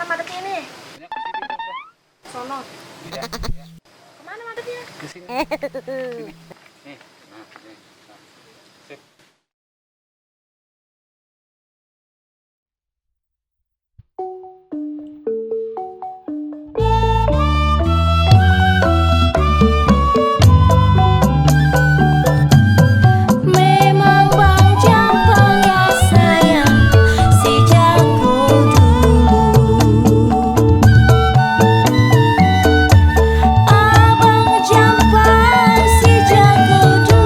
madepnya nih? Banyak di sini udah. Sono. Iya. Kemana madepnya? Ke sini. Sini. Nih. Nah, nih. Nah. Sip. Memang Bang Jampang ya sayang, sejak dulu Abang Jampang sejak dulu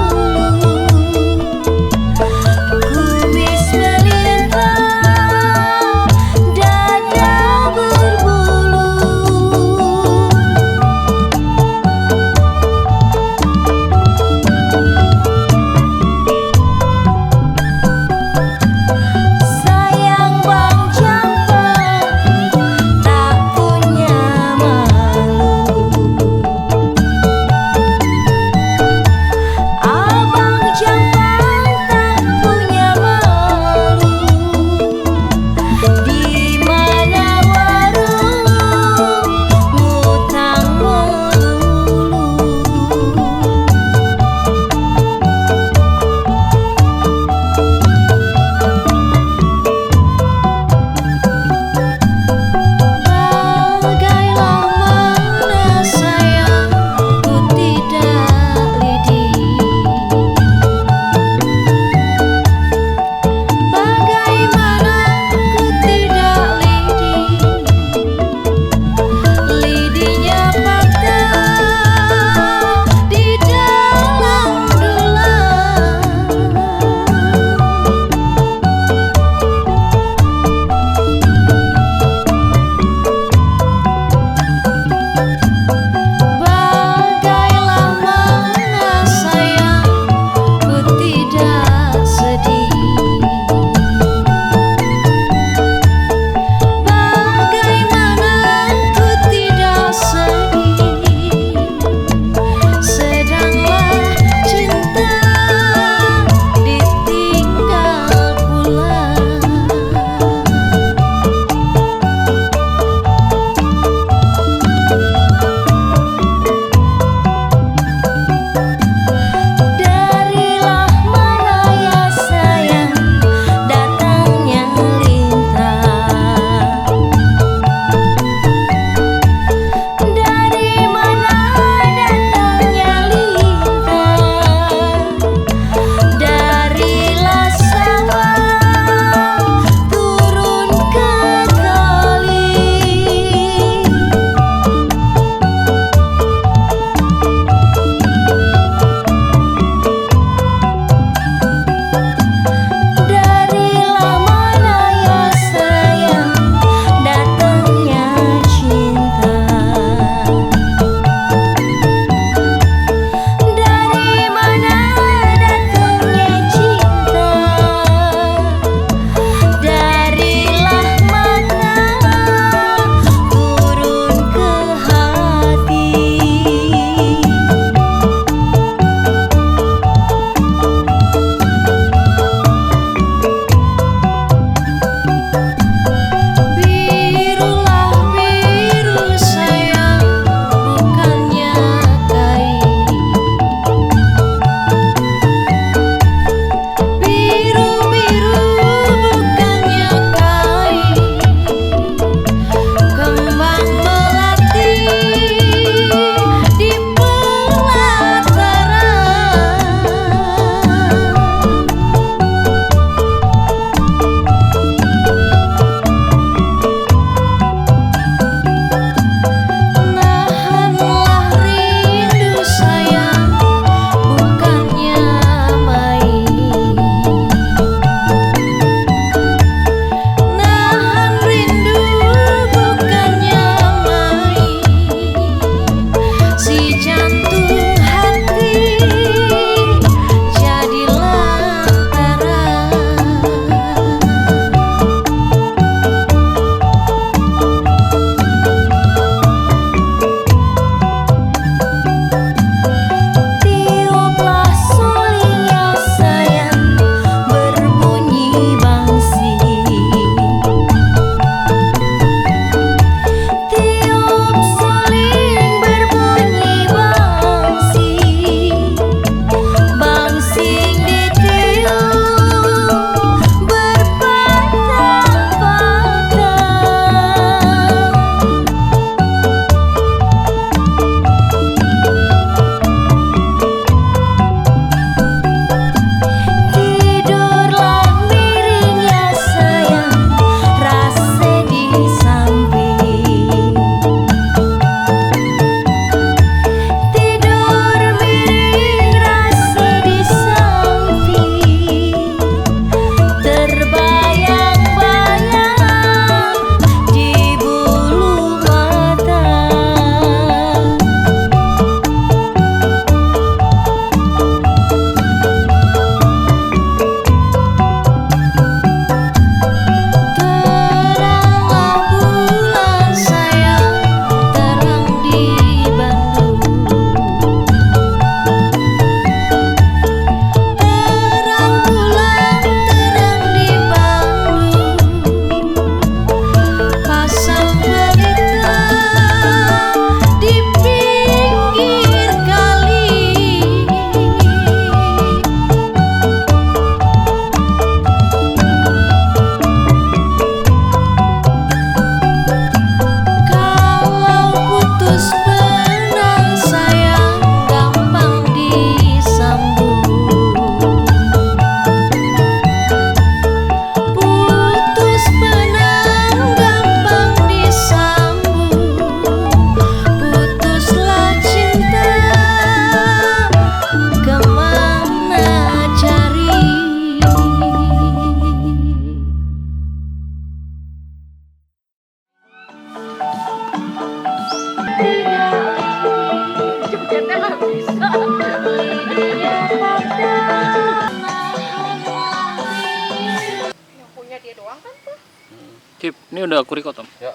Cip, ini udah aku record, Om. Yuk.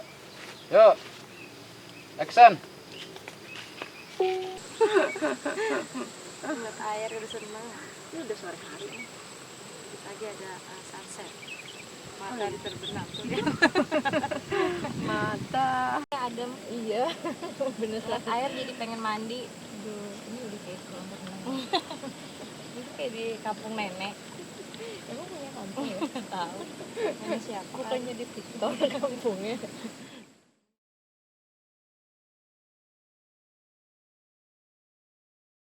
Yuk. Action. Ngeliat air udah seneng. Ini udah sore hari. Tadi ada sunset. Matahari terbenam tuh ya. Mata. Adem. Iya. Bener lah. Air jadi pengen mandi. Duh, ini udah kayak kolam renang. Ini kayak di kampung nenek. Emang punya kampung ya? Tahu. Ini siapa? Bukannya di TikTok kampungnya.